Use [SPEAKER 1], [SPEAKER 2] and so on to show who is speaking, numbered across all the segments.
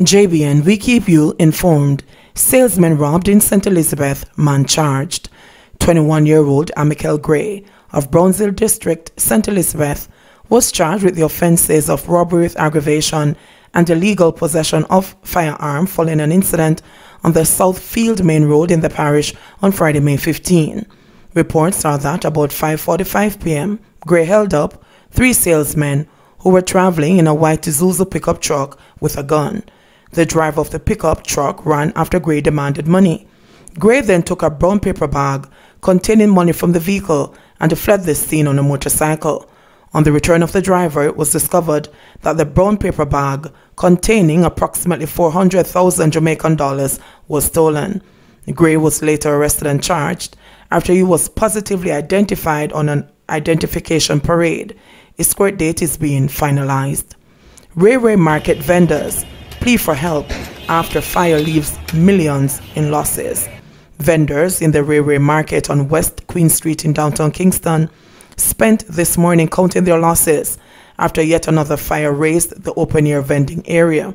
[SPEAKER 1] JBN, we keep you informed. Salesman robbed in St. Elizabeth, man charged. 21-year-old Amikel Gray of Brownsville District, St. Elizabeth, was charged with the offences of robbery with aggravation and illegal possession of firearm following an incident on the Southfield Main Road in the parish on Friday, May 15. Reports are that about 5:45 p.m., Gray held up 3 salesmen who were traveling in a white Isuzu pickup truck with a gun. The driver of the pickup truck ran after Gray demanded money. Gray then took a brown paper bag containing money from the vehicle and fled the scene on a motorcycle. On the return of the driver, it was discovered that the brown paper bag containing approximately 400,000 Jamaican dollars was stolen. Gray was later arrested and charged after he was positively identified on an identification parade. His court date is being finalized. Railway market vendors plea for help after fire leaves millions in losses. Vendors in the railway market on West Queen Street in downtown Kingston spent this morning counting their losses after yet another fire razed the open-air vending area.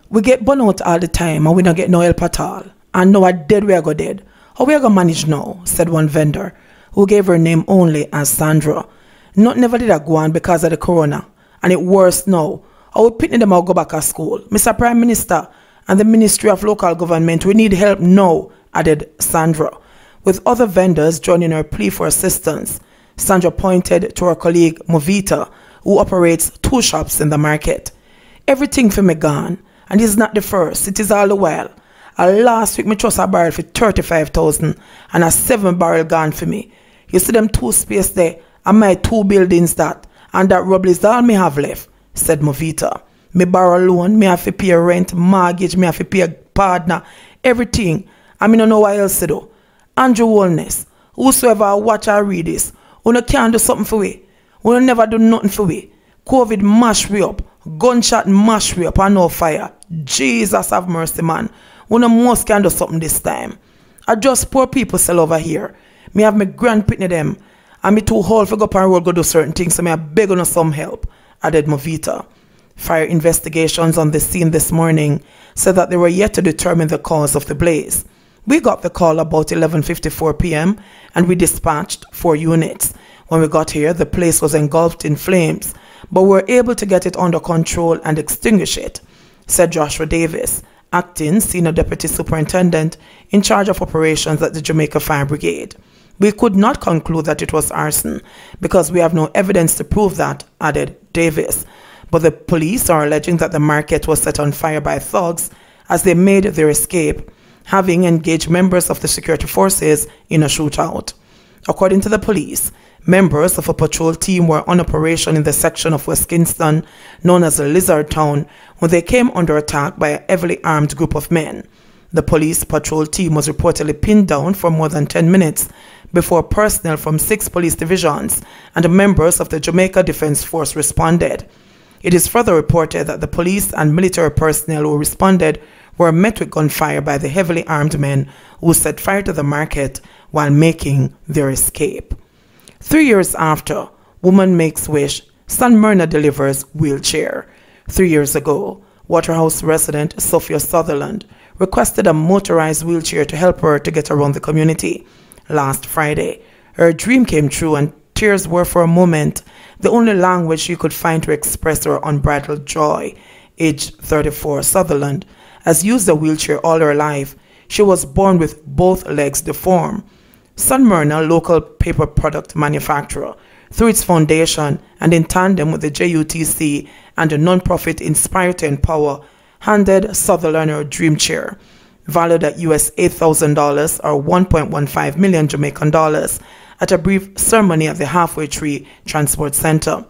[SPEAKER 1] "We get burn out all the time and we don't get no help at all. And now we're dead, we are go dead. How we are going to manage now?" said one vendor, who gave her name only as Sandra. "Nothing never did go on because of the corona, and it worse now. I would pitney them out go back to school. Mr. Prime Minister and the Ministry of Local Government, we need help now," added Sandra. With other vendors joining her plea for assistance, Sandra pointed to her colleague Movita, who operates 2 shops in the market. "Everything for me gone, and this is not the first, it is all the while. Last week, me trust a barrel for 35,000 and a 7 barrel gone for me. You see them 2 space there, and my 2 buildings that, and that rubble is all me have left," said Movita. "Me borrow loan, me have to pay rent, mortgage, me have to pay partner, everything. I mean, I know what else to do. Andrew Wellness, whosoever watch or read this, you can't do something for we. You never do nothing for we. COVID mash we up, gunshot mash we up, and no fire. Jesus have mercy, man. You must can do something this time. I just poor people sell over here. Me have my grand pitney them, and me too old for go up and road go do certain things, so me I beg on some help," added Movita. Fire investigations on the scene this morning said that they were yet to determine the cause of the blaze. "We got the call about 11:54 p.m. and we dispatched 4 units. When we got here, the place was engulfed in flames, but we were able to get it under control and extinguish it," said Joshua Davis, acting Senior Deputy Superintendent in charge of operations at the Jamaica Fire Brigade. "We could not conclude that it was arson because we have no evidence to prove that," added Davis. But the police are alleging that the market was set on fire by thugs as they made their escape, having engaged members of the security forces in a shootout. According to the police, members of a patrol team were on operation in the section of West Kingston known as the Lizard Town when they came under attack by a heavily armed group of men. The police patrol team was reportedly pinned down for more than 10 minutes before personnel from 6 police divisions and members of the Jamaica Defense Force responded. It is further reported that the police and military personnel who responded were met with gunfire by the heavily armed men who set fire to the market while making their escape. 3 years after, woman makes wish, San Myrna delivers wheelchair. 3 years ago, Waterhouse resident Sophia Sutherland requested a motorized wheelchair to help her to get around the community. Last Friday, her dream came true and tears were for a moment the only language she could find to express her unbridled joy. Aged 34, Sutherland has used a wheelchair all her life. She was born with both legs deformed. San Myrna, local paper product manufacturer, through its foundation and in tandem with the JUTC and the non-profit Inspire to Empower, handed Sutherland her dream chair, valued at US $8,000 or 1.15 million Jamaican dollars, at a brief ceremony at the Halfway Tree Transport Center.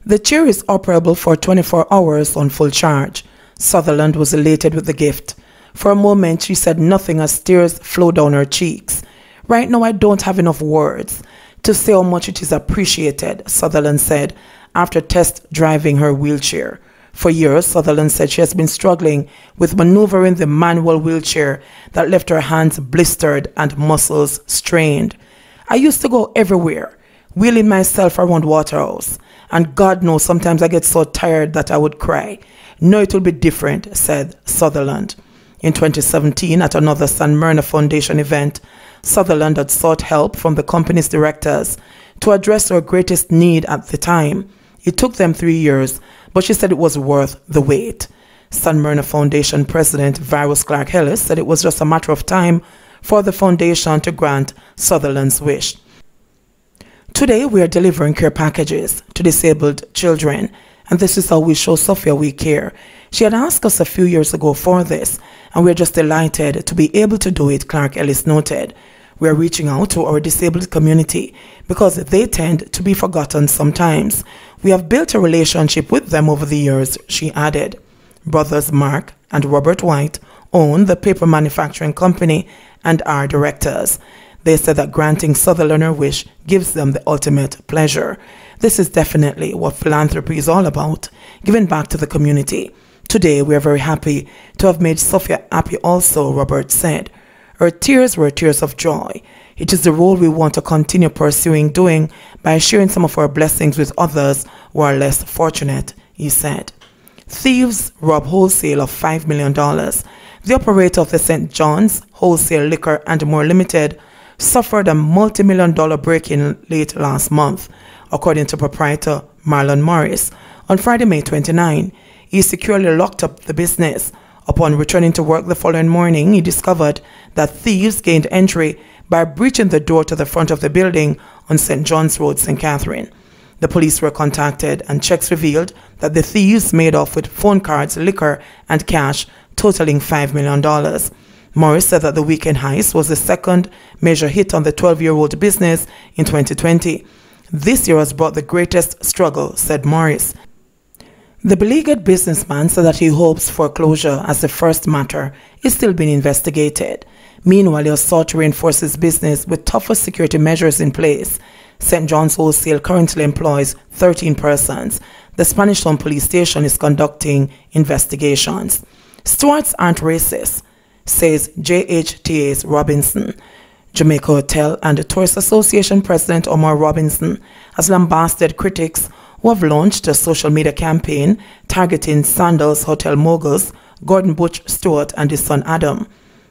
[SPEAKER 1] The chair is operable for 24 hours on full charge. Sutherland was elated with the gift. For a moment, she said nothing as tears flowed down her cheeks. "Right now, I don't have enough words to say how much it is appreciated," Sutherland said after test driving her wheelchair. For years, Sutherland said she has been struggling with maneuvering the manual wheelchair that left her hands blistered and muscles strained. "I used to go everywhere, wheeling myself around Waterhouse, and God knows sometimes I get so tired that I would cry. No, it will be different, said Sutherland. In 2017, at another San Myrna Foundation event, Sutherland had sought help from the company's directors to address her greatest need at the time. It took them 3 years, but she said it was worth the wait. San Myrna Foundation President Virus Clark Ellis said it was just a matter of time for the foundation to grant Sutherland's wish. Today, we are delivering care packages to disabled children, and this is how we show Sophia we care. She had asked us a few years ago for this, and we're just delighted to be able to do it, Clark Ellis noted. We are reaching out to our disabled community because they tend to be forgotten sometimes. We have built a relationship with them over the years, she added. Brothers Mark and Robert White own the paper manufacturing company and are directors. They said that granting Sutherland her wish gives them the ultimate pleasure. This is definitely what philanthropy is all about, giving back to the community. Today, we are very happy to have made Sophia happy also, Robert said. Her tears were tears of joy. It is the role we want to continue doing by sharing some of our blessings with others who are less fortunate, he said. Thieves rob wholesale of $5 million. The operator of the St. John's Wholesale Liquor and More Limited suffered a multi-million-dollar break-in late last month, according to proprietor Marlon Morris. On Friday, May 29, he securely locked up the business. Upon returning to work the following morning, he discovered that thieves gained entry by breaching the door to the front of the building on St. John's Road, St. Catherine. The police were contacted and checks revealed that the thieves made off with phone cards, liquor, and cash totaling $5 million. Morris said that the weekend heist was the second major hit on the 12-year-old business in 2020. This year has brought the greatest struggle, said Morris. The beleaguered businessman said that he hopes foreclosure as the first matter is still being investigated. Meanwhile, he has sought to reinforce his business with tougher security measures in place. St. John's Wholesale currently employs 13 persons. The Spanish Town Police Station is conducting investigations. Stewards aren't racist, says JHTA's Robinson. Jamaica Hotel and Tourist Association President Omar Robinson has lambasted critics who have launched a social media campaign targeting Sandals hotel moguls Gordon Butch Stewart and his son Adam.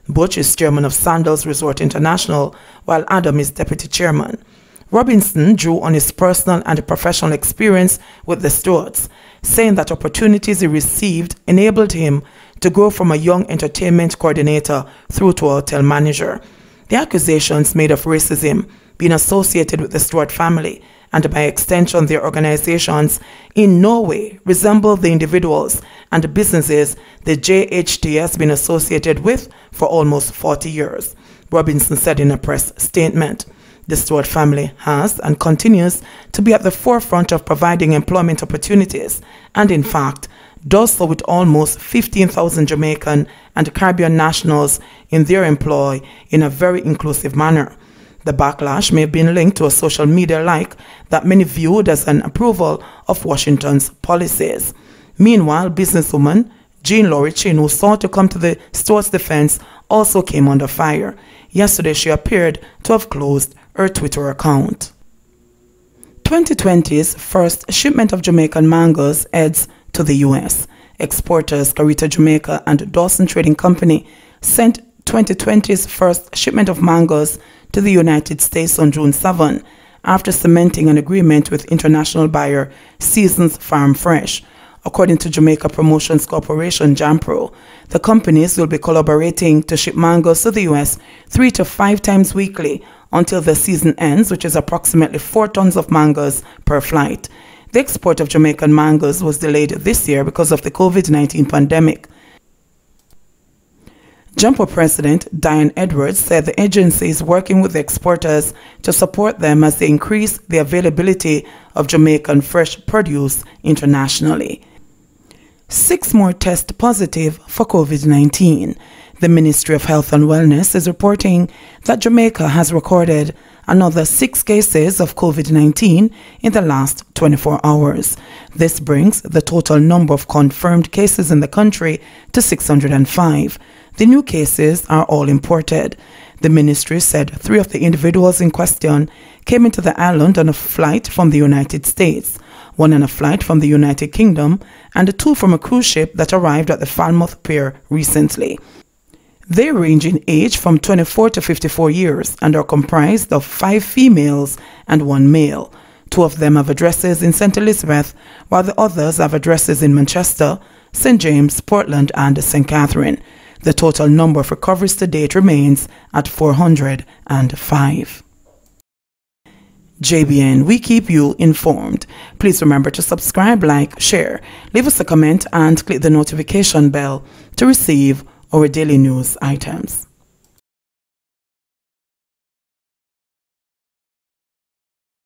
[SPEAKER 1] Butch is chairman of Sandals Resort International, while Adam is deputy chairman. Robinson drew on his personal and professional experience with the Stewarts, saying that opportunities he received enabled him to grow from a young entertainment coordinator through to a hotel manager. The accusations made of racism being associated with the Stewart family and by extension their organizations in no way resemble the individuals and businesses the JHT has been associated with for almost 40 years, Robinson said in a press statement. The Stewart family has and continues to be at the forefront of providing employment opportunities and, in fact, does so with almost 15,000 Jamaican and Caribbean nationals in their employ in a very inclusive manner. The backlash may have been linked to a social media like that many viewed as an approval of Washington's policies. Meanwhile, businesswoman Jean Laurie Chin, who sought to come to the Stewart's defense, also came under fire. Yesterday, she appeared to have closed her Twitter account. 2020's first shipment of Jamaican mangoes heads to the U.S. Exporters Carita Jamaica and Dawson Trading Company sent 2020's first shipment of mangoes to the United States on June 7 after cementing an agreement with international buyer Seasons Farm Fresh. According to Jamaica Promotions Corporation, JAMPRO, the companies will be collaborating to ship mangoes to the U.S. 3 to 5 times weekly until the season ends, which is approximately 4 tons of mangoes per flight. The export of Jamaican mangoes was delayed this year because of the COVID-19 pandemic. JAMPRO President Diane Edwards said the agency is working with the exporters to support them as they increase the availability of Jamaican fresh produce internationally. 6 more test positive for COVID-19. The Ministry of Health and Wellness is reporting that Jamaica has recorded another 6 cases of COVID-19 in the last 24 hours. This brings the total number of confirmed cases in the country to 605. The new cases are all imported. The ministry said 3 of the individuals in question came into the island on a flight from the United States. 1 on a flight from the United Kingdom, and 2 from a cruise ship that arrived at the Falmouth Pier recently. They range in age from 24 to 54 years and are comprised of 5 females and 1 male. 2 of them have addresses in St. Elizabeth, while the others have addresses in Manchester, St. James, Portland, and St. Catherine. The total number of recoveries to date remains at 405. JBN, we keep you informed. Please remember to subscribe, like, share, leave us a comment, and click the notification bell to receive our daily news items.